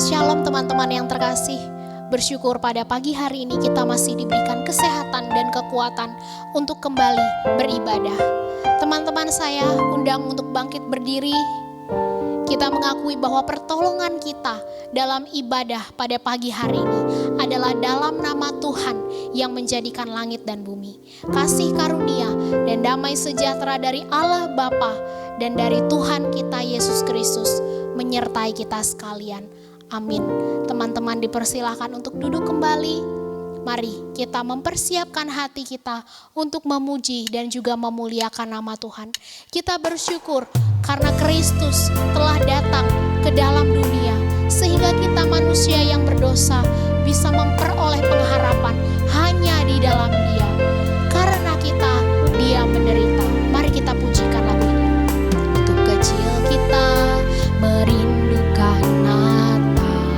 Shalom teman-teman yang terkasih. Bersyukur pada pagi hari ini kita masih diberikan kesehatan dan kekuatan untuk kembali beribadah. Teman-teman saya undang untuk bangkit berdiri. Kita mengakui bahwa pertolongan kita dalam ibadah pada pagi hari ini adalah dalam nama Tuhan yang menjadikan langit dan bumi. Kasih karunia dan damai sejahtera dari Allah Bapa dan dari Tuhan kita Yesus Kristus menyertai kita sekalian. Amin. Teman-teman dipersilakan untuk duduk kembali. Mari kita mempersiapkan hati kita untuk memuji dan juga memuliakan nama Tuhan. Kita bersyukur karena Kristus telah datang ke dalam dunia sehingga kita manusia yang berdosa bisa memperoleh pengharapan hanya di dalam Dia. Karena Dia menderita. Mari kita pujikan lagu ini. Untuk kecil kita merindukan Natal,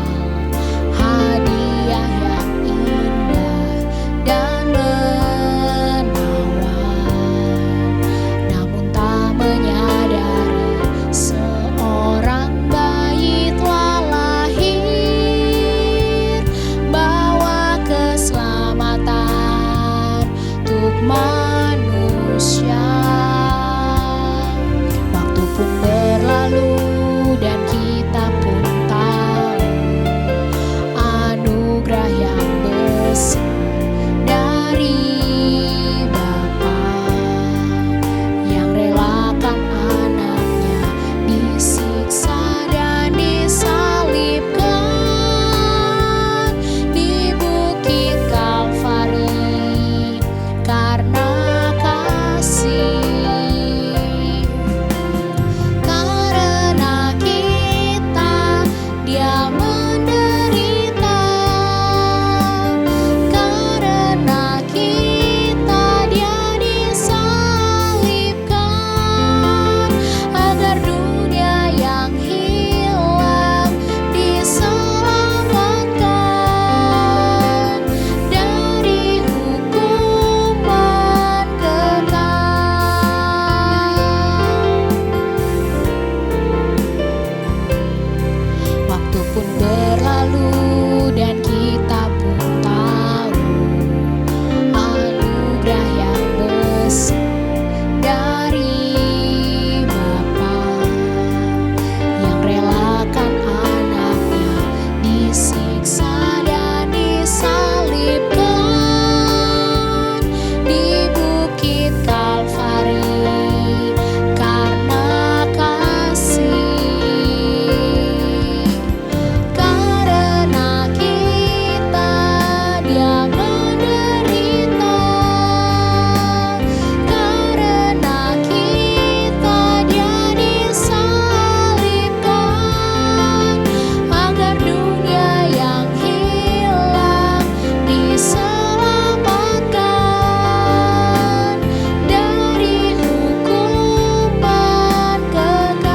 hadiah yang indah dan menawan, namun tak menyadari seorang bayi telah lahir, bawa keselamatan untuk manusia. Waktu pun berlalu dan kita pun tahu anugerah yang besar dari Bapa yang relakan anaknya disiksa dan disalibkan di bukit Kalvari karena kasih. Karena kita Dia menderita, karena kita Dia disalibkan, agar dunia yang hilang diselamatkan dari hukuman kekal. Waktu pun berlalu dan kita pun tahu anugerah yang besar dari Bapa yang relakan anaknya disiksa dan disalibkan di bukit Kalvari karena kasih. Karena kita Dia menderita, karena kita Dia disalibkan, agar dunia yang hilang diselamatkan dari hukuman kekal.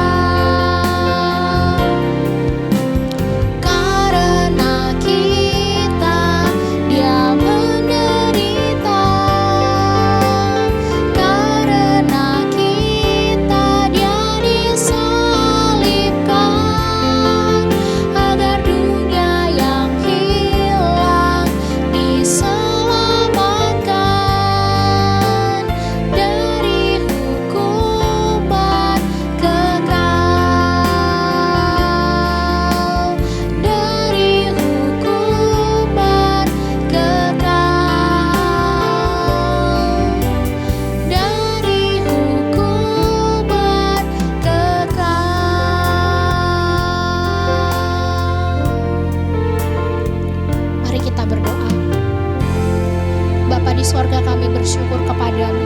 Karena kita Dia menderita, karena kita Dia disalibkan, agar dunia yang hilang diselamatkan dari hukuman kekal, dari hukuman kekal, dari hukuman kekal. Mari kita berdoa. Bapa di sorga, kami bersyukur kepadamu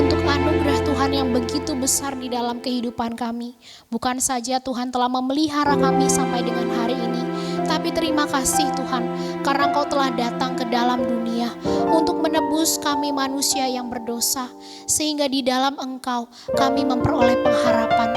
untuk anugerah Tuhan yang begitu besar di dalam kehidupan kami. Bukan saja Tuhan telah memelihara kami sampai dengan hari ini, tapi terima kasih Tuhan karena Engkau telah datang ke dalam dunia untuk menebus kami manusia yang berdosa, sehingga di dalam Engkau kami memperoleh pengharapan.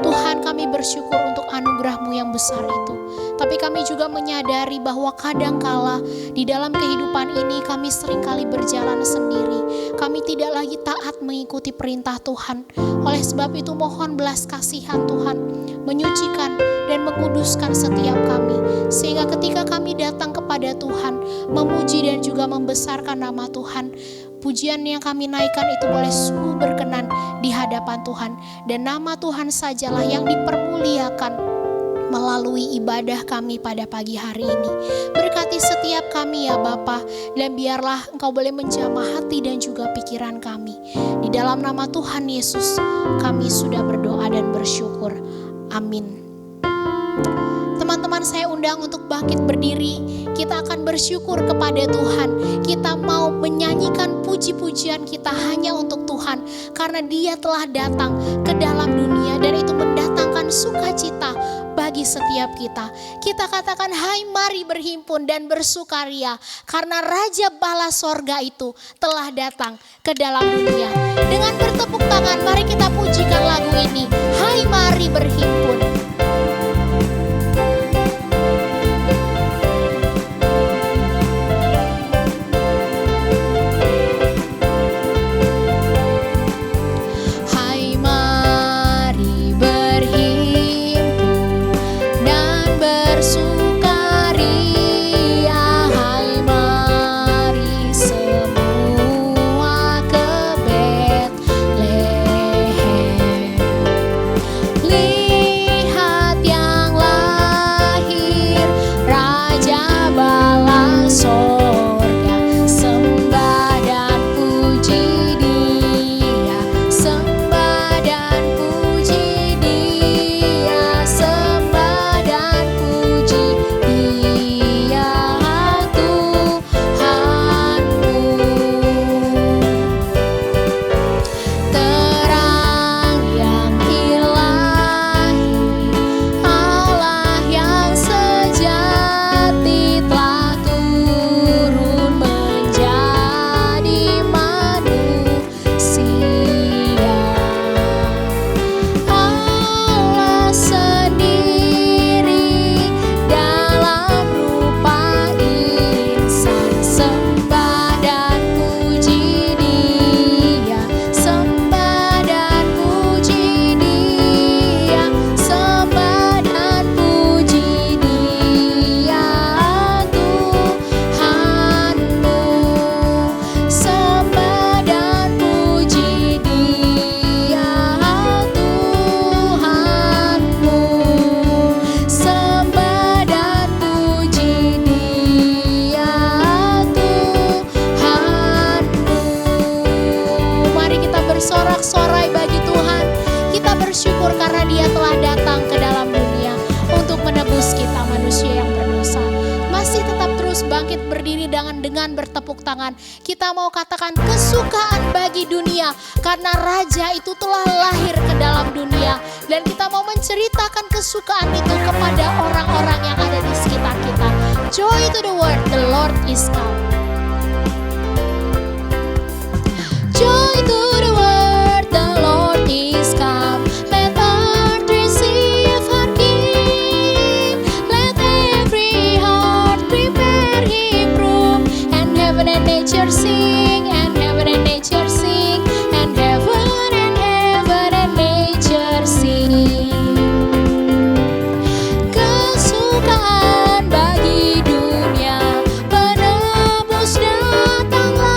Tuhan, kami bersyukur untuk anugerah-Mu yang besar itu. Tapi kami juga menyadari bahwa kadangkala di dalam kehidupan ini kami seringkali berjalan sendiri. Kami tidak lagi taat mengikuti perintah Tuhan. Oleh sebab itu mohon belas kasihan Tuhan, menyucikan dan menguduskan setiap kami. Sehingga ketika kami datang kepada Tuhan, memuji dan juga membesarkan nama Tuhan, pujian yang kami naikkan itu boleh sungguh berkenan di hadapan Tuhan. Dan nama Tuhan sajalah yang dipermuliakan melalui ibadah kami pada pagi hari ini. Berkati setiap kami ya Bapa, dan biarlah Engkau boleh menjamah hati dan juga pikiran kami. Di dalam nama Tuhan Yesus kami sudah berdoa dan bersyukur. Amin. Teman-teman, saya undang untuk bangkit berdiri. Kita akan bersyukur kepada Tuhan. Kita mau menyanyikan puji-pujian kita hanya untuk Tuhan, karena Dia telah datang ke dalam dunia dan itu mendatangkan sukacita bagi setiap kita. Kita katakan, hai mari berhimpun dan bersukaria, karena Raja Bala Sorga itu telah datang ke dalam dunia. Dengan bertepuk tangan mari kita pujikan lagu ini, hai mari berhimpun. Sorak-sorai bagi Tuhan. Kita bersyukur karena Dia telah datang ke dalam dunia untuk menebus kita manusia yang berdosa. Masih tetap terus bangkit berdiri dengan bertepuk tangan. Kita mau katakan kesukaan bagi dunia, karena Raja itu telah lahir ke dalam dunia. Dan kita mau menceritakan kesukaan itu kepada orang-orang yang ada di sekitar kita. Joy to the world, the Lord is come. Joy to the world, the Lord is come. Let earth receive her King. Let every heart prepare Him room. And heaven and nature sing, and heaven and nature sing, and heaven and nature sing. Kesukaan bagi dunia, penebus datanglah.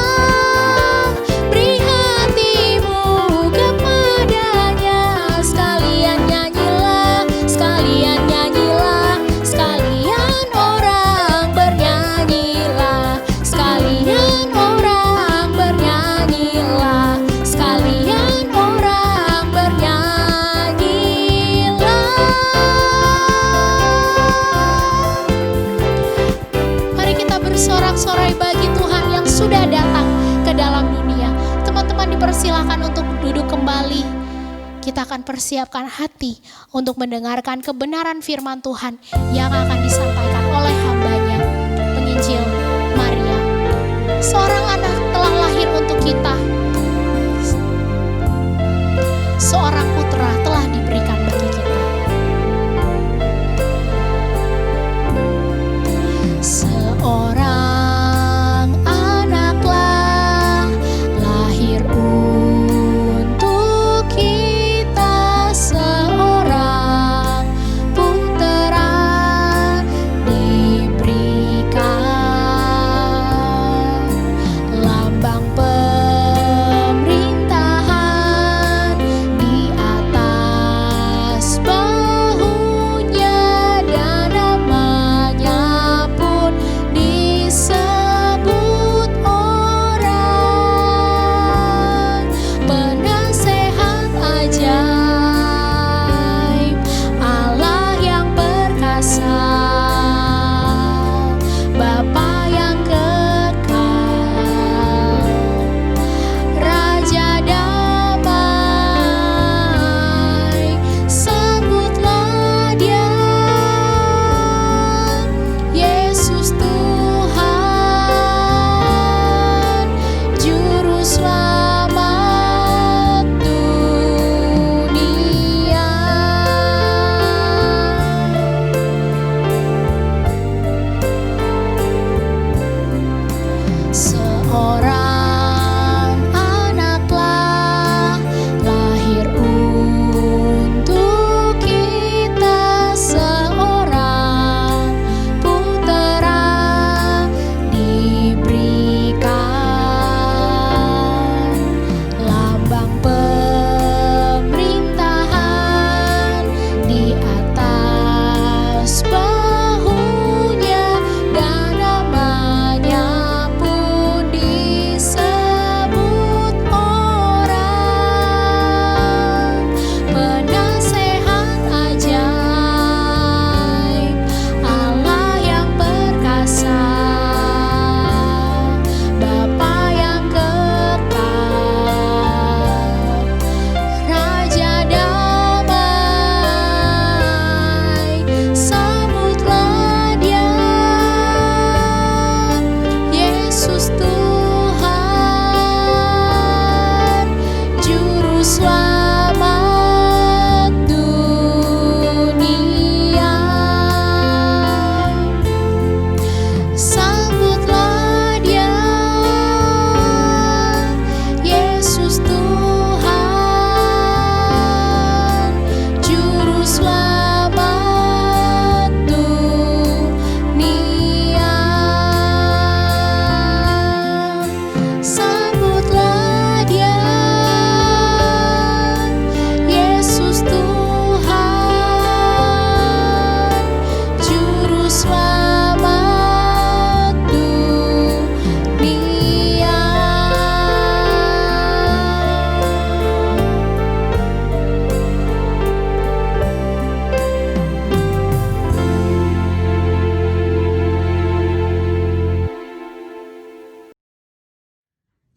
Beri hatimu kepadanya, sekalian nyanyilah, sekalian nyanyilah, sekalian orang bernyanyilah, sekalian orang bernyanyilah, sekalian orang bernyanyilah. Mari kita bersorak-sorai bagi Tuhan yang sudah datang ke dalam dunia. Teman-teman dipersilakan untuk duduk kembali. Kita akan persiapkan hati untuk mendengarkan kebenaran firman Tuhan yang akan disampaikan oleh hambanya, penginjil Maria. Seorang anak telah lahir untuk kita. Seorang putra telah diberikan bagi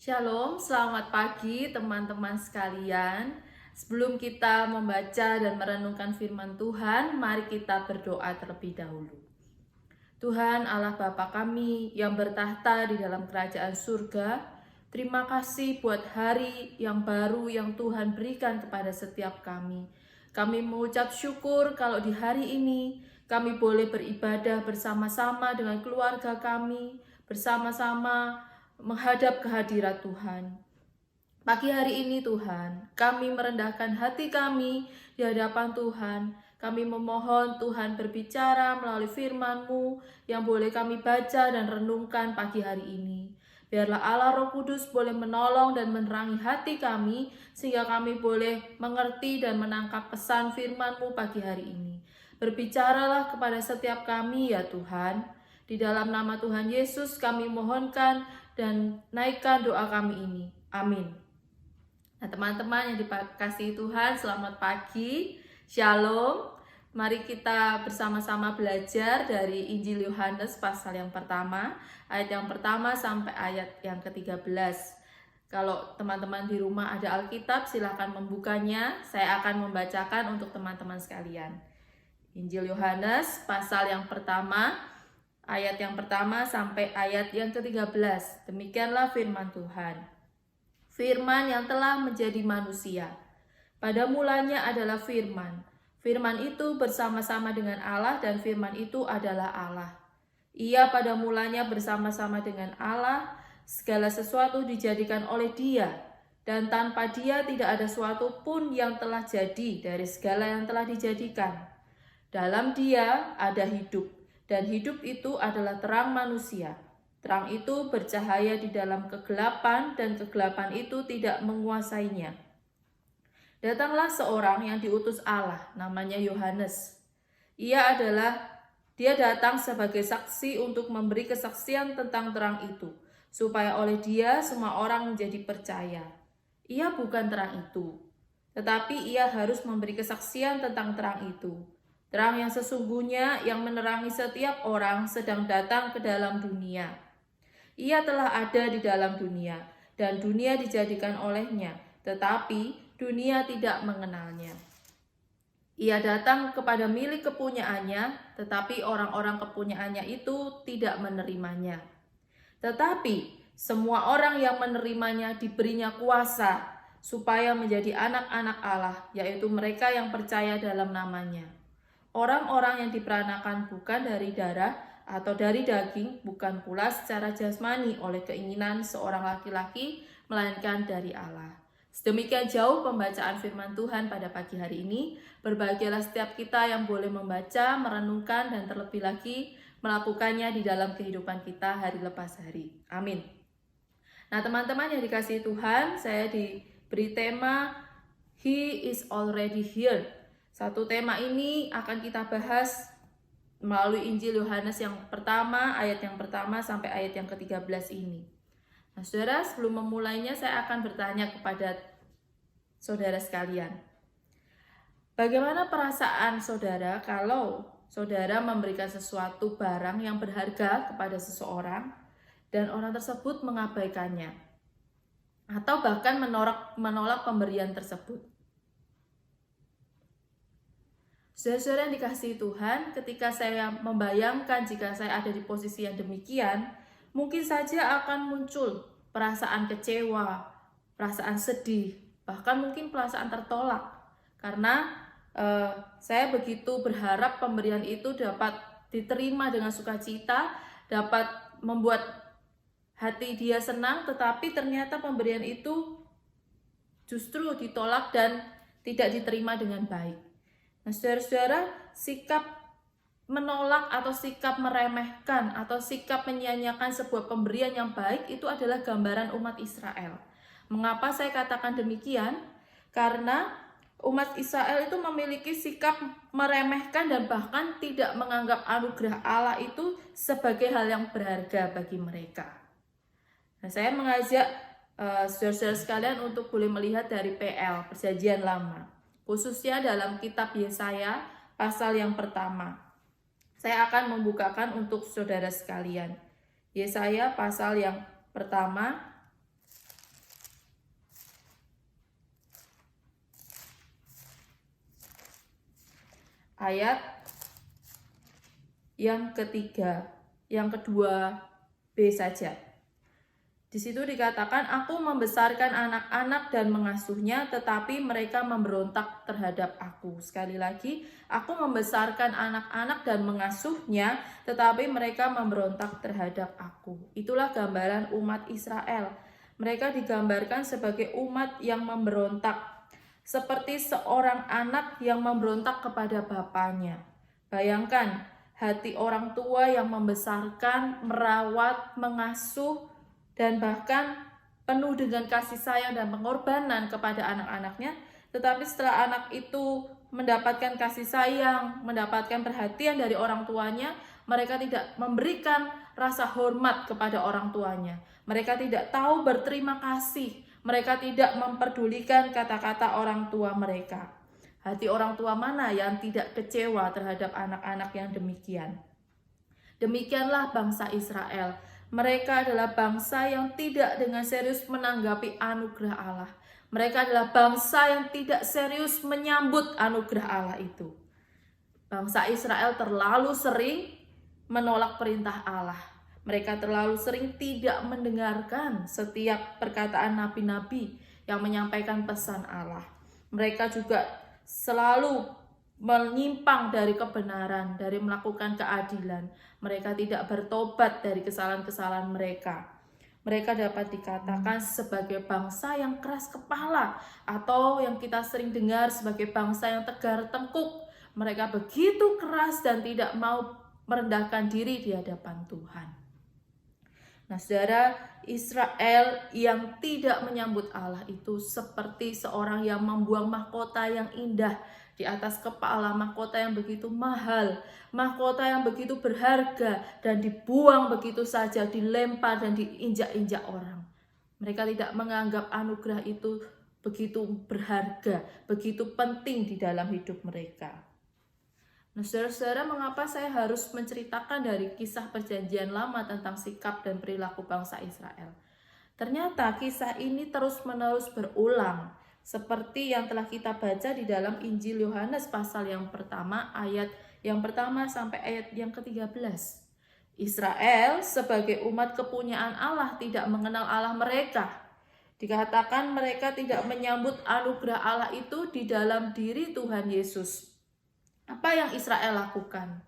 Shalom, selamat pagi teman-teman sekalian. Sebelum kita membaca dan merenungkan firman Tuhan, mari kita berdoa terlebih dahulu. Tuhan Allah Bapa kami yang bertahta di dalam kerajaan surga, terima kasih buat hari yang baru yang Tuhan berikan kepada setiap kami. Kami mengucap syukur kalau di hari ini kami boleh beribadah bersama-sama dengan keluarga kami, bersama-sama menghadap kehadirat Tuhan. Pagi hari ini Tuhan, kami merendahkan hati kami di hadapan Tuhan. Kami memohon Tuhan berbicara melalui firman-Mu yang boleh kami baca dan renungkan pagi hari ini. Biarlah Allah Roh Kudus boleh menolong dan menerangi hati kami sehingga kami boleh mengerti dan menangkap pesan firman-Mu pagi hari ini. Berbicaralah kepada setiap kami ya Tuhan. Di dalam nama Tuhan Yesus kami mohonkan dan naikkan doa kami ini. Amin. Nah teman-teman yang dikasihi Tuhan, selamat pagi. Shalom. Mari kita bersama-sama belajar dari Injil Yohanes pasal yang pertama, ayat yang pertama sampai ayat yang ke-13. Kalau teman-teman di rumah ada Alkitab, silahkan membukanya. Saya akan membacakan untuk teman-teman sekalian. Injil Yohanes pasal yang pertama, ayat yang pertama sampai ayat yang ke-13. Demikianlah firman Tuhan. Firman yang telah menjadi manusia. Pada mulanya adalah firman. Firman itu bersama-sama dengan Allah dan firman itu adalah Allah. Ia pada mulanya bersama-sama dengan Allah. Segala sesuatu dijadikan oleh Dia. Dan tanpa Dia tidak ada sesuatu pun yang telah jadi dari segala yang telah dijadikan. Dalam Dia ada hidup. Dan hidup itu adalah terang manusia. Terang itu bercahaya di dalam kegelapan dan kegelapan itu tidak menguasainya. Datanglah seorang yang diutus Allah, namanya Yohanes. Dia datang sebagai saksi untuk memberi kesaksian tentang terang itu, supaya oleh dia semua orang menjadi percaya. Ia bukan terang itu, tetapi ia harus memberi kesaksian tentang terang itu. Terang yang sesungguhnya yang menerangi setiap orang sedang datang ke dalam dunia. Ia telah ada di dalam dunia, dan dunia dijadikan olehnya, tetapi dunia tidak mengenalnya. Ia datang kepada milik kepunyaannya, tetapi orang-orang kepunyaannya itu tidak menerimanya. Tetapi semua orang yang menerimanya diberinya kuasa, supaya menjadi anak-anak Allah, yaitu mereka yang percaya dalam namanya. Orang-orang yang diperanakan bukan dari darah atau dari daging, bukan pula secara jasmani oleh keinginan seorang laki-laki, melainkan dari Allah. Sedemikian jauh pembacaan firman Tuhan pada pagi hari ini. Berbahagialah setiap kita yang boleh membaca, merenungkan, dan terlebih lagi melakukannya di dalam kehidupan kita hari lepas hari. Amin. Nah teman-teman yang dikasihi Tuhan, saya diberi tema He is already here. Satu tema ini akan kita bahas melalui Injil Yohanes yang pertama, ayat yang pertama sampai ayat yang ke-13 ini. Nah, saudara, sebelum memulainya saya akan bertanya kepada saudara sekalian. Bagaimana perasaan saudara kalau saudara memberikan sesuatu barang yang berharga kepada seseorang dan orang tersebut mengabaikannya atau bahkan menolak pemberian tersebut? Saudara-saudara yang dikasihi Tuhan, ketika saya membayangkan jika saya ada di posisi yang demikian, mungkin saja akan muncul perasaan kecewa, perasaan sedih, bahkan mungkin perasaan tertolak. Karena saya begitu berharap pemberian itu dapat diterima dengan sukacita, dapat membuat hati dia senang, tetapi ternyata pemberian itu justru ditolak dan tidak diterima dengan baik. Nah, saudara-saudara, sikap menolak atau sikap meremehkan atau sikap menyia-nyiakan sebuah pemberian yang baik itu adalah gambaran umat Israel. Mengapa saya katakan demikian? Karena umat Israel itu memiliki sikap meremehkan dan bahkan tidak menganggap anugerah Allah itu sebagai hal yang berharga bagi mereka. Nah, saya mengajak saudara-saudara sekalian untuk boleh melihat dari PL, Perjanjian Lama. Khususnya dalam kitab Yesaya pasal yang pertama. Saya akan membukakan untuk saudara sekalian. Yesaya pasal yang pertama ayat yang ketiga, yang kedua B saja. Di situ dikatakan, aku membesarkan anak-anak dan mengasuhnya, tetapi mereka memberontak terhadap aku. Sekali lagi, aku membesarkan anak-anak dan mengasuhnya, tetapi mereka memberontak terhadap aku. Itulah gambaran umat Israel. Mereka digambarkan sebagai umat yang memberontak, seperti seorang anak yang memberontak kepada bapaknya. Bayangkan, hati orang tua yang membesarkan, merawat, mengasuh, dan bahkan penuh dengan kasih sayang dan pengorbanan kepada anak-anaknya, tetapi setelah anak itu mendapatkan kasih sayang, mendapatkan perhatian dari orang tuanya, mereka tidak memberikan rasa hormat kepada orang tuanya. Mereka tidak tahu berterima kasih, mereka tidak memperdulikan kata-kata orang tua mereka. Hati orang tua mana yang tidak kecewa terhadap anak-anak yang demikian? Demikianlah bangsa Israel. Mereka adalah bangsa yang tidak dengan serius menanggapi anugerah Allah. Mereka adalah bangsa yang tidak serius menyambut anugerah Allah itu. Bangsa Israel terlalu sering menolak perintah Allah. Mereka terlalu sering tidak mendengarkan setiap perkataan nabi-nabi yang menyampaikan pesan Allah. Mereka juga selalu menyimpang dari kebenaran, dari melakukan keadilan. Mereka tidak bertobat dari kesalahan-kesalahan mereka. Mereka dapat dikatakan sebagai bangsa yang keras kepala, atau yang kita sering dengar sebagai bangsa yang tegar tengkuk. Mereka begitu keras dan tidak mau merendahkan diri di hadapan Tuhan. Nah, saudara, Israel yang tidak menyambut Allah itu seperti seorang yang membuang mahkota yang indah di atas kepala, mahkota yang begitu mahal, mahkota yang begitu berharga, dan dibuang begitu saja, dilempar dan diinjak-injak orang. Mereka tidak menganggap anugerah itu begitu berharga, begitu penting di dalam hidup mereka. Nah, saudara-saudara, mengapa saya harus menceritakan dari kisah perjanjian lama tentang sikap dan perilaku bangsa Israel? Ternyata kisah ini terus-menerus berulang, seperti yang telah kita baca di dalam Injil Yohanes pasal yang pertama, ayat yang pertama sampai ayat yang ke-13. Israel sebagai umat kepunyaan Allah tidak mengenal Allah mereka. Dikatakan mereka tidak menyambut anugerah Allah itu di dalam diri Tuhan Yesus. Apa yang Israel lakukan?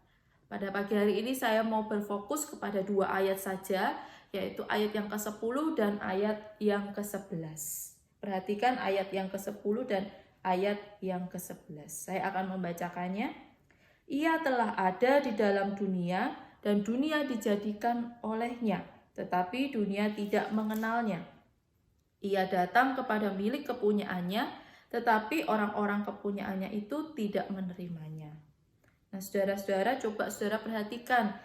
Pada pagi hari ini saya mau berfokus kepada 2 ayat saja, yaitu ayat yang ke-10 dan ayat yang ke-11. Perhatikan ayat yang ke-10 dan ayat yang ke-11. Saya akan membacakannya. Ia telah ada di dalam dunia dan dunia dijadikan olehnya, tetapi dunia tidak mengenalnya. Ia datang kepada milik kepunyaannya, tetapi orang-orang kepunyaannya itu tidak menerimanya. Nah, saudara-saudara, coba saudara perhatikan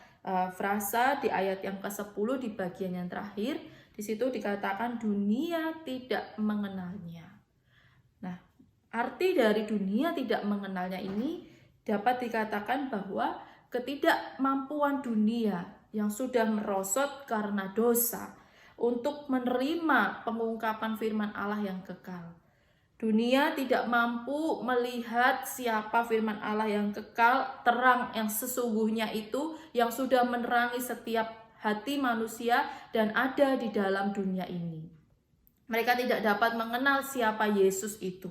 frasa di ayat yang ke-10 di bagian yang terakhir. Di situ dikatakan dunia tidak mengenalnya. Nah, arti dari dunia tidak mengenalnya ini dapat dikatakan bahwa ketidakmampuan dunia yang sudah merosot karena dosa untuk menerima pengungkapan firman Allah yang kekal. Dunia tidak mampu melihat siapa firman Allah yang kekal, terang yang sesungguhnya itu, yang sudah menerangi setiap hati manusia dan ada di dalam dunia ini. Mereka tidak dapat mengenal siapa Yesus itu.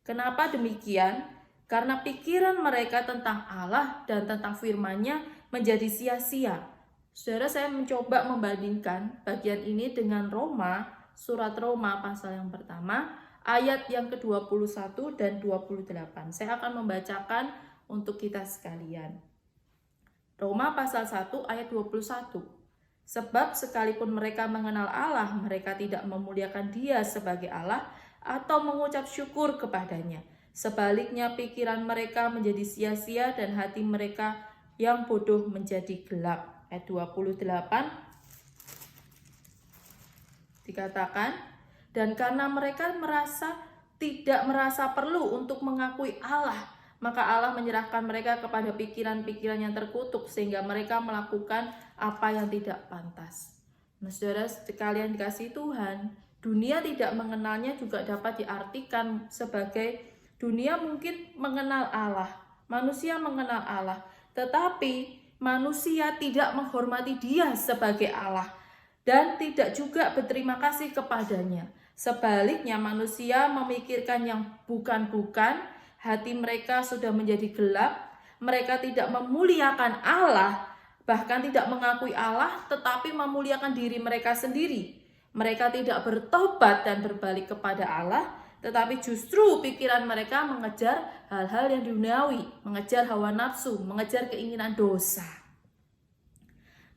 Kenapa demikian? Karena pikiran mereka tentang Allah dan tentang firman-Nya menjadi sia-sia. Saudara, saya mencoba membandingkan bagian ini dengan Roma, surat Roma pasal yang pertama, ayat yang ke-21 dan 28. Saya akan membacakan untuk kita sekalian. Roma pasal 1 ayat 21. Sebab sekalipun mereka mengenal Allah, mereka tidak memuliakan Dia sebagai Allah atau mengucap syukur kepadanya. Sebaliknya pikiran mereka menjadi sia-sia dan hati mereka yang bodoh menjadi gelap. Ayat 28 dikatakan, dan karena mereka tidak merasa perlu untuk mengakui Allah, maka Allah menyerahkan mereka kepada pikiran-pikiran yang terkutuk sehingga mereka melakukan apa yang tidak pantas. Nah, saudara sekalian dikasihi Tuhan, dunia tidak mengenalnya juga dapat diartikan sebagai dunia mungkin mengenal Allah, Manusia mengenal Allah, tetapi manusia tidak menghormati Dia sebagai Allah dan tidak juga berterima kasih kepadanya. Sebaliknya, manusia memikirkan yang bukan-bukan, hati mereka sudah menjadi gelap, mereka tidak memuliakan Allah, bahkan tidak mengakui Allah, tetapi memuliakan diri mereka sendiri. Mereka tidak bertobat dan berbalik kepada Allah, tetapi justru pikiran mereka mengejar hal-hal yang duniawi, mengejar hawa nafsu, mengejar keinginan dosa.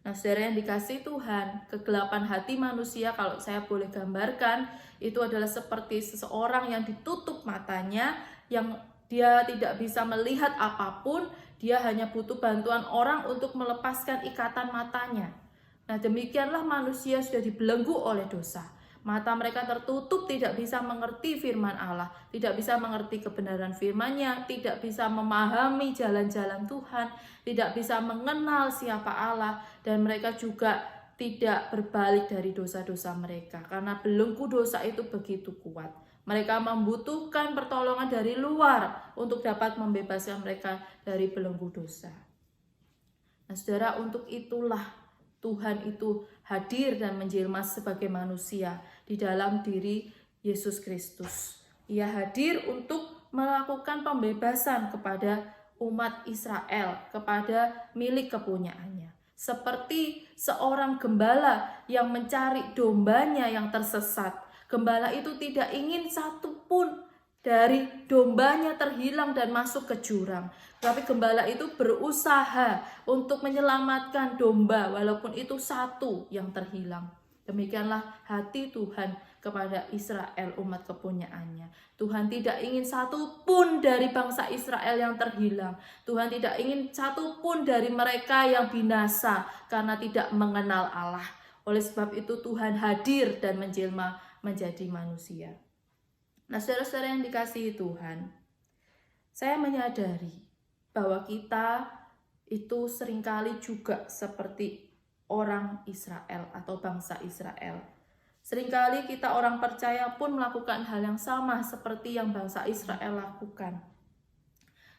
Nah, saudara yang dikasihi Tuhan, kegelapan hati manusia, kalau saya boleh gambarkan, itu adalah seperti seseorang yang ditutup matanya, yang dia tidak bisa melihat apapun, dia hanya butuh bantuan orang untuk melepaskan ikatan matanya. Nah, demikianlah manusia sudah dibelenggu oleh dosa. Mata mereka tertutup, tidak bisa mengerti firman Allah, tidak bisa mengerti kebenaran firman-Nya, tidak bisa memahami jalan-jalan Tuhan, tidak bisa mengenal siapa Allah, dan mereka juga tidak berbalik dari dosa-dosa mereka, karena belenggu dosa itu begitu kuat. Mereka membutuhkan pertolongan dari luar untuk dapat membebaskan mereka dari belenggu dosa. Nah, saudara, untuk itulah Tuhan itu hadir dan menjelma sebagai manusia di dalam diri Yesus Kristus. Ia hadir untuk melakukan pembebasan kepada umat Israel, kepada milik kepunyaannya. Seperti seorang gembala yang mencari dombanya yang tersesat. Gembala itu tidak ingin satupun dari dombanya terhilang dan masuk ke jurang. Tapi gembala itu berusaha untuk menyelamatkan domba walaupun itu satu yang terhilang. Demikianlah hati Tuhan kepada Israel, umat kepunyaannya. Tuhan tidak ingin satupun dari bangsa Israel yang terhilang. Tuhan tidak ingin satupun dari mereka yang binasa karena tidak mengenal Allah. Oleh sebab itu Tuhan hadir dan menjelma menjadi manusia. Nah, saudara-saudara yang dikasihi Tuhan, saya menyadari bahwa kita itu seringkali juga seperti orang Israel atau bangsa Israel. Seringkali kita orang percaya pun melakukan hal yang sama seperti yang bangsa Israel lakukan.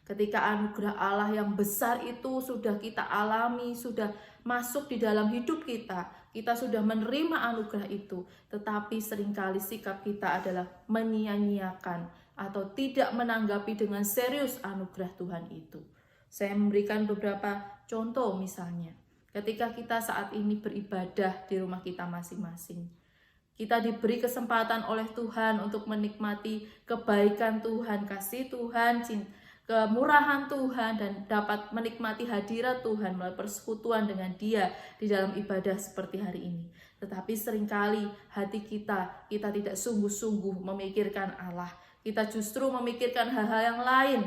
Ketika anugerah Allah yang besar itu sudah kita alami, sudah masuk di dalam hidup kita sudah menerima anugerah itu, tetapi seringkali sikap kita adalah menyia-nyiakan atau tidak menanggapi dengan serius anugerah Tuhan itu. Saya memberikan beberapa contoh, misalnya ketika kita saat ini beribadah di rumah kita masing-masing. Kita diberi kesempatan oleh Tuhan untuk menikmati kebaikan Tuhan, kasih Tuhan, kemurahan Tuhan, dan dapat menikmati hadirat Tuhan melalui persekutuan dengan Dia di dalam ibadah seperti hari ini. Tetapi seringkali hati kita tidak sungguh-sungguh memikirkan Allah. Kita justru memikirkan hal-hal yang lain.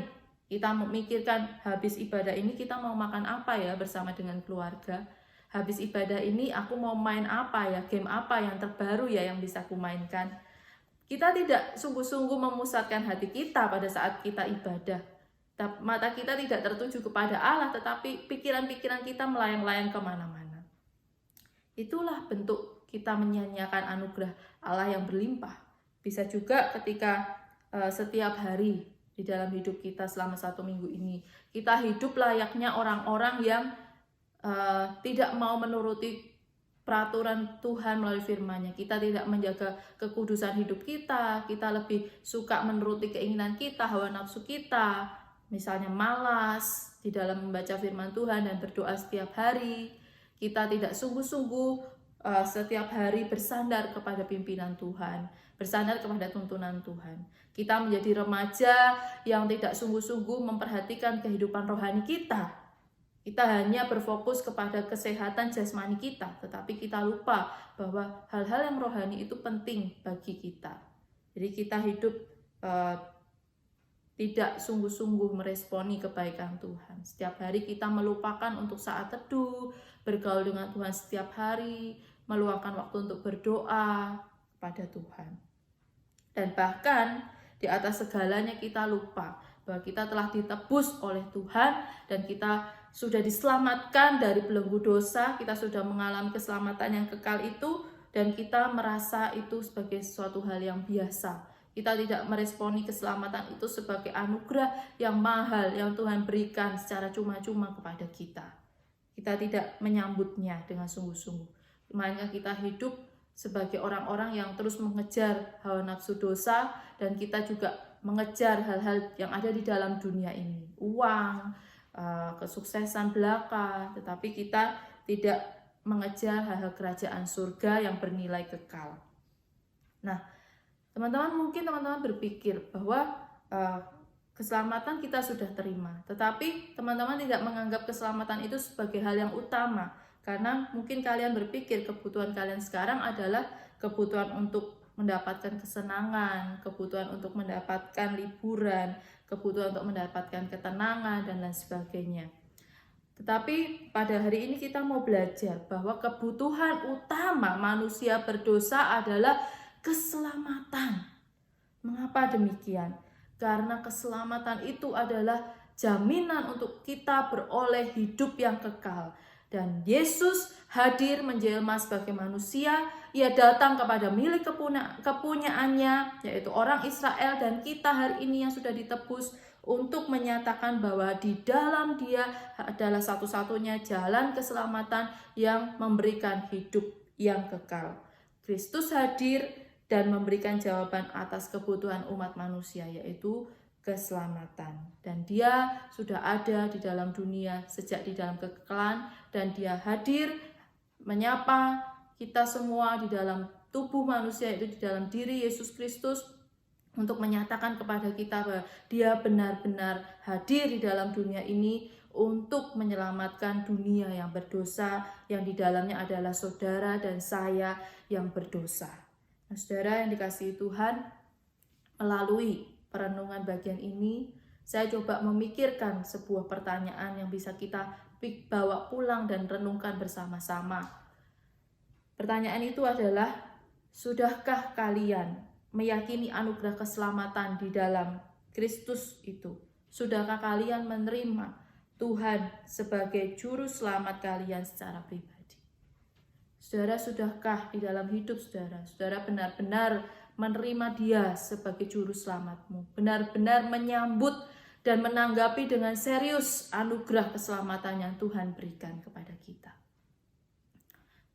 Kita memikirkan habis ibadah ini kita mau makan apa ya bersama dengan keluarga. Habis ibadah ini aku mau main apa ya, game apa yang terbaru ya yang bisa aku mainkan. Kita tidak sungguh-sungguh memusatkan hati kita pada saat kita ibadah. Mata kita tidak tertuju kepada Allah, tetapi pikiran-pikiran kita melayang-layang kemana-mana. Itulah bentuk kita menyanyiakan anugerah Allah yang berlimpah. Bisa juga ketika setiap hari di dalam hidup kita selama 1 minggu ini, kita hidup layaknya orang-orang yang tidak mau menuruti peraturan Tuhan melalui firman-Nya. Kita tidak menjaga kekudusan hidup kita lebih suka menuruti keinginan kita, hawa nafsu kita, misalnya malas di dalam membaca firman Tuhan dan berdoa setiap hari. Kita tidak sungguh-sungguh setiap hari bersandar kepada pimpinan Tuhan, bersandar kepada tuntunan Tuhan. Kita menjadi remaja yang tidak sungguh-sungguh memperhatikan kehidupan rohani kita. Kita hanya berfokus kepada kesehatan jasmani kita, tetapi kita lupa bahwa hal-hal yang rohani itu penting bagi kita. Jadi kita hidup tidak sungguh-sungguh meresponi kebaikan Tuhan. Setiap hari kita melupakan untuk saat teduh, bergaul dengan Tuhan setiap hari, meluangkan waktu untuk berdoa kepada Tuhan. Dan bahkan di atas segalanya kita lupa bahwa kita telah ditebus oleh Tuhan dan kita sudah diselamatkan dari belenggu dosa, kita sudah mengalami keselamatan yang kekal itu, dan kita merasa itu sebagai suatu hal yang biasa, Kita tidak meresponi keselamatan itu sebagai anugerah yang mahal yang Tuhan berikan secara cuma-cuma kepada kita. Kita tidak menyambutnya dengan sungguh-sungguh. Melainkan kita hidup sebagai orang-orang yang terus mengejar hawa nafsu dosa, dan kita juga mengejar hal-hal yang ada di dalam dunia ini. Uang, kesuksesan belaka, tetapi kita tidak mengejar hal-hal kerajaan surga yang bernilai kekal. Nah, mungkin teman-teman berpikir bahwa keselamatan kita sudah terima, tetapi teman-teman tidak menganggap keselamatan itu sebagai hal yang utama, karena mungkin kalian berpikir kebutuhan kalian sekarang adalah kebutuhan untuk mendapatkan kesenangan, kebutuhan untuk mendapatkan liburan, kebutuhan untuk mendapatkan ketenangan, dan lain sebagainya. Tetapi pada hari ini kita mau belajar bahwa kebutuhan utama manusia berdosa adalah keselamatan. Mengapa demikian? Karena keselamatan itu adalah jaminan untuk kita beroleh hidup yang kekal. Dan Yesus hadir menjelma sebagai manusia. Ia datang kepada milik kepunyaannya, yaitu orang Israel, dan kita hari ini yang sudah ditebus, untuk menyatakan bahwa di dalam Dia adalah satu-satunya jalan keselamatan yang memberikan hidup yang kekal. Kristus hadir dan memberikan jawaban atas kebutuhan umat manusia, yaitu keselamatan. Dan Dia sudah ada di dalam dunia sejak di dalam kekekalan, dan Dia hadir menyapa kita semua di dalam tubuh manusia, yaitu di dalam diri Yesus Kristus, untuk menyatakan kepada kita bahwa Dia benar-benar hadir di dalam dunia ini untuk menyelamatkan dunia yang berdosa, yang di dalamnya adalah saudara dan saya yang berdosa. Nah, saudara yang dikasihi Tuhan, melalui perenungan bagian ini, saya coba memikirkan sebuah pertanyaan yang bisa kita bawa pulang dan renungkan bersama-sama. Pertanyaan itu adalah, sudahkah kalian meyakini anugerah keselamatan di dalam Kristus itu? Sudahkah kalian menerima Tuhan sebagai juru selamat kalian secara pribadi? Saudara, sudahkah di dalam hidup saudara benar-benar menerima Dia sebagai juru selamatmu, benar-benar menyambut dan menanggapi dengan serius anugerah keselamatan yang Tuhan berikan kepada kita?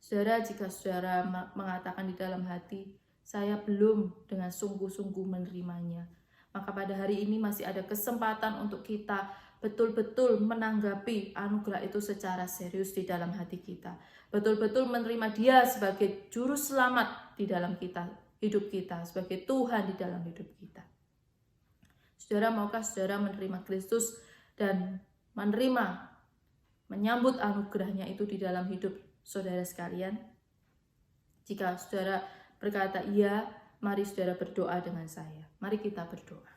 Saudara, jika saudara mengatakan di dalam hati, saya belum dengan sungguh-sungguh menerimanya, maka pada hari ini masih ada kesempatan untuk kita betul-betul menanggapi anugerah itu secara serius di dalam hati kita. Betul-betul menerima Dia sebagai juru selamat di dalam hidup kita, sebagai Tuhan di dalam hidup kita. Saudara, maukah saudara menerima Kristus dan menyambut anugerahnya itu di dalam hidup saudara sekalian? Jika saudara berkata iya, mari saudara berdoa dengan saya. Mari kita berdoa.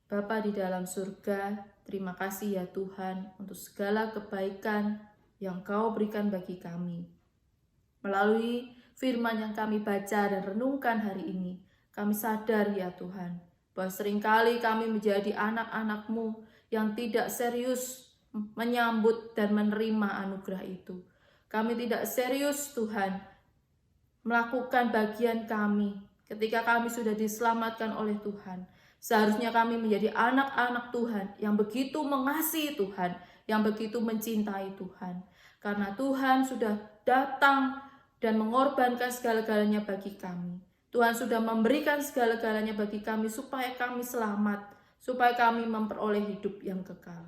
Bapa di dalam surga, terima kasih ya Tuhan untuk segala kebaikan yang Kau berikan bagi kami. Melalui firman yang kami baca dan renungkan hari ini, kami sadar ya Tuhan, bahwa seringkali kami menjadi anak-anak-Mu yang tidak serius menyambut dan menerima anugerah itu. Kami tidak serius Tuhan melakukan bagian kami ketika kami sudah diselamatkan oleh Tuhan. Seharusnya kami menjadi anak-anak Tuhan yang begitu mengasihi Tuhan, yang begitu mencintai Tuhan. Karena Tuhan sudah datang dan mengorbankan segala-galanya bagi kami. Tuhan sudah memberikan segala-galanya bagi kami supaya kami selamat, supaya kami memperoleh hidup yang kekal.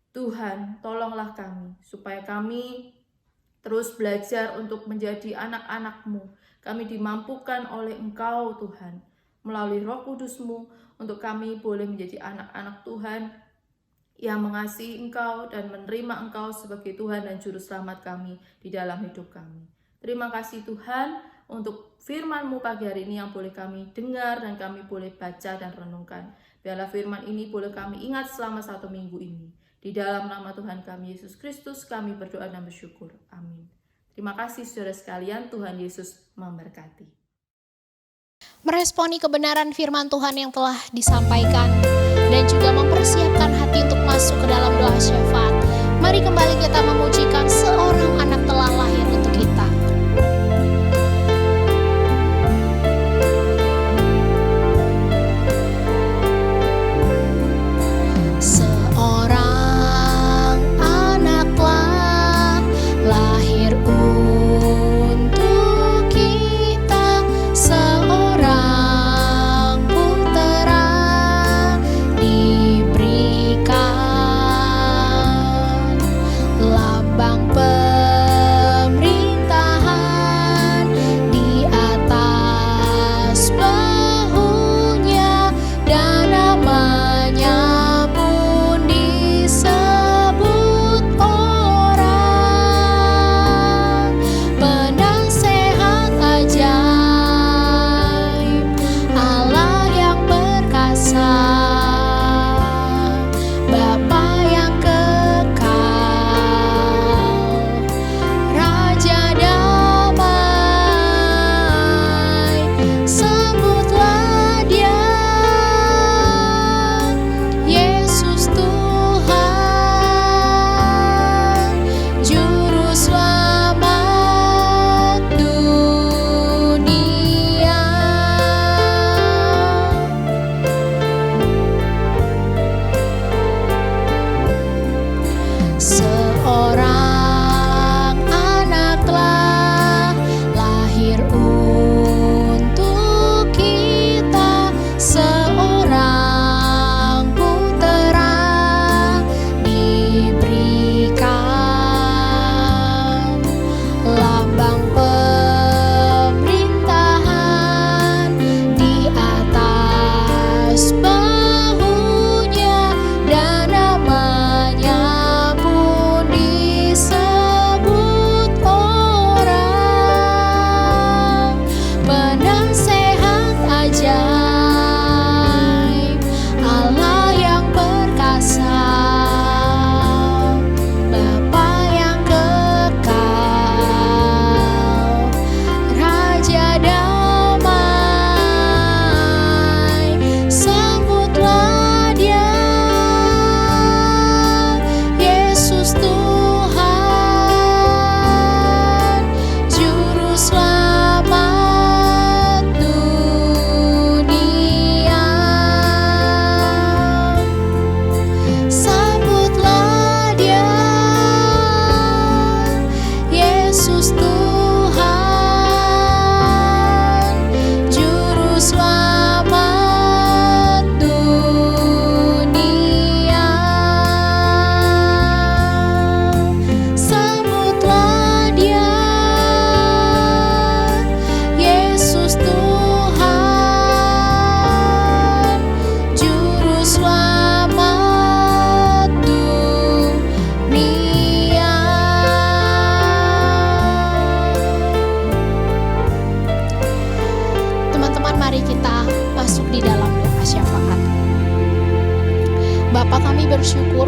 Tuhan, tolonglah kami supaya kami terus belajar untuk menjadi anak-anak-Mu. Kami dimampukan oleh Engkau Tuhan, melalui Roh Kudus-Mu, untuk kami boleh menjadi anak-anak Tuhan yang mengasihi Engkau dan menerima Engkau sebagai Tuhan dan Juru Selamat kami di dalam hidup kami. Terima kasih Tuhan untuk firman-Mu pagi hari ini yang boleh kami dengar dan kami boleh baca dan renungkan. Biarlah firman ini boleh kami ingat selama 1 minggu ini. Di dalam nama Tuhan kami Yesus Kristus kami berdoa dan bersyukur. Amin. Terima kasih saudara sekalian, Tuhan Yesus memberkati. Meresponi kebenaran firman Tuhan yang telah disampaikan dan juga mempersiapkan hati untuk masuk ke dalam doa syafaat. Mari kembali kita memujikan seorang anak telah lahir untuk kita.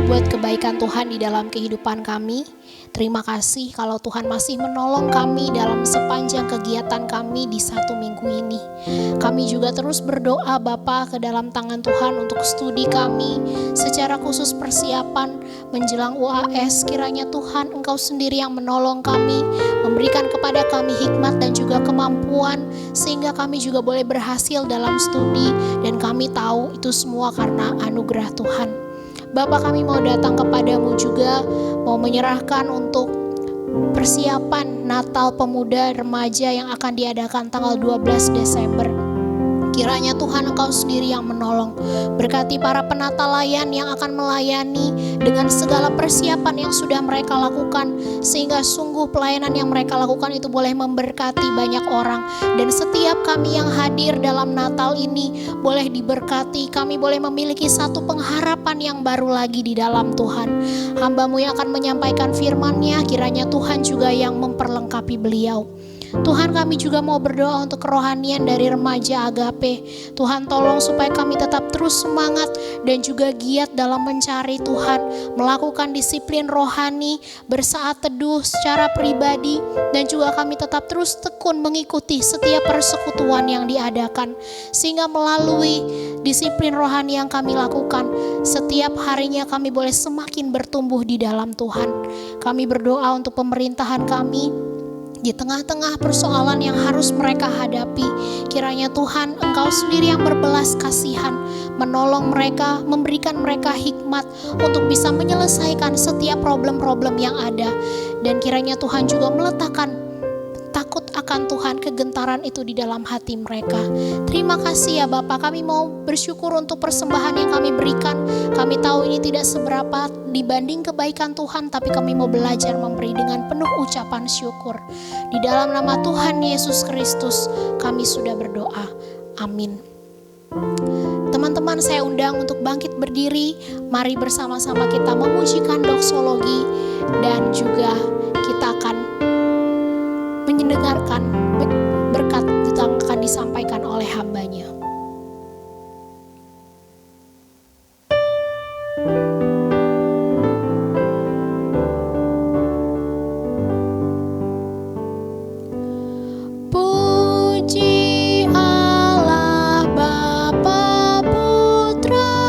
buat kebaikan Tuhan di dalam kehidupan kami. Terima kasih kalau Tuhan masih menolong kami dalam sepanjang kegiatan kami di 1 minggu ini. Kami juga terus berdoa Bapa ke dalam tangan Tuhan untuk studi kami, secara khusus persiapan menjelang UAS. Kiranya Tuhan Engkau sendiri yang menolong kami, memberikan kepada kami hikmat dan juga kemampuan, sehingga kami juga boleh berhasil dalam studi, dan kami tahu itu semua karena anugerah Tuhan. Bapa, kami mau datang kepadamu juga, mau menyerahkan untuk persiapan Natal Pemuda Remaja yang akan diadakan tanggal 12 Desember. Kiranya Tuhan Engkau sendiri yang menolong. Berkati para penata layan yang akan melayani dengan segala persiapan yang sudah mereka lakukan, sehingga sungguh pelayanan yang mereka lakukan itu boleh memberkati banyak orang. Dan setiap kami yang hadir dalam Natal ini boleh diberkati. Kami boleh memiliki satu pengharapan yang baru lagi di dalam Tuhan. Hamba-Mu yang akan menyampaikan firman-Nya, kiranya Tuhan juga yang memperlengkapi beliau. Tuhan, kami juga mau berdoa untuk kerohanian dari remaja Agape. Tuhan, tolong supaya kami tetap terus semangat dan juga giat dalam mencari Tuhan, melakukan disiplin rohani, bersaat teduh secara pribadi, dan juga kami tetap terus tekun mengikuti setiap persekutuan yang diadakan, sehingga melalui disiplin rohani yang kami lakukan, setiap harinya kami boleh semakin bertumbuh di dalam Tuhan. Kami berdoa untuk pemerintahan kami di tengah-tengah persoalan yang harus mereka hadapi. Kiranya Tuhan Engkau sendiri yang berbelas kasihan, menolong mereka, memberikan mereka hikmat untuk bisa menyelesaikan setiap problem-problem yang ada. Dan kiranya Tuhan juga meletakkan takut akan Tuhan, kegentaran itu di dalam hati mereka. Terima kasih ya Bapa, kami mau bersyukur untuk persembahan yang kami berikan. Kami tahu ini tidak seberapa dibanding kebaikan Tuhan, tapi kami mau belajar memberi dengan penuh ucapan syukur. Di dalam nama Tuhan Yesus Kristus kami sudah berdoa. Amin. Teman-teman, saya undang untuk bangkit berdiri. Mari bersama-sama kita memujikan doksologi, dan juga kita akan mendengarkan berkat yang akan disampaikan oleh hamba-Nya. Puji Allah Bapa Putra,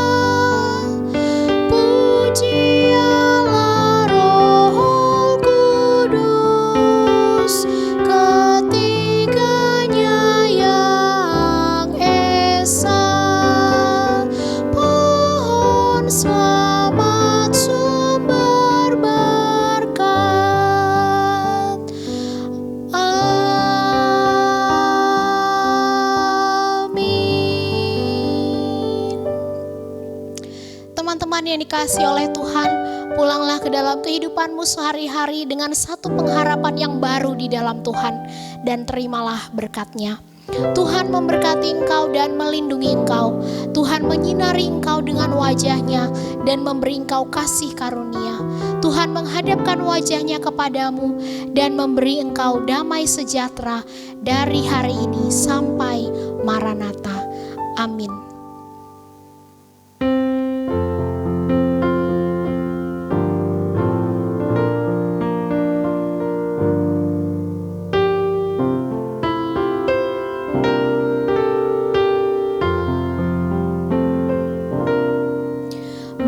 puji Allah Roh Kudus, ketiganya yang esa. Pohon selamat sumber berkat. Amin. Teman-teman yang dikasihi oleh Tuhan, pulanglah ke dalam kehidupanmu sehari-hari dengan satu pengharapan yang baru di dalam Tuhan, dan terimalah berkat-Nya. Tuhan memberkati engkau dan melindungi engkau. Tuhan menyinari engkau dengan wajah-Nya dan memberi engkau kasih karunia. Tuhan menghadapkan wajah-Nya kepadamu dan memberi engkau damai sejahtera dari hari ini sampai Maranatha. Amin.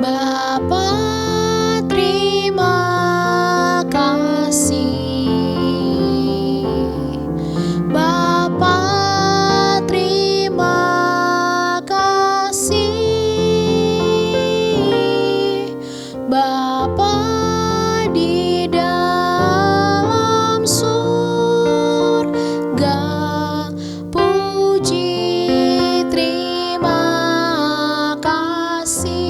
Bapa, terima kasih. Bapa, terima kasih. Bapa di dalam surga, puji terima kasih.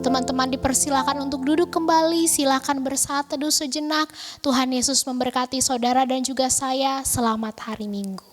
Teman-teman dipersilakan untuk duduk kembali, silakan bersaat teduh sejenak. Tuhan Yesus memberkati saudara dan juga saya. Selamat hari Minggu.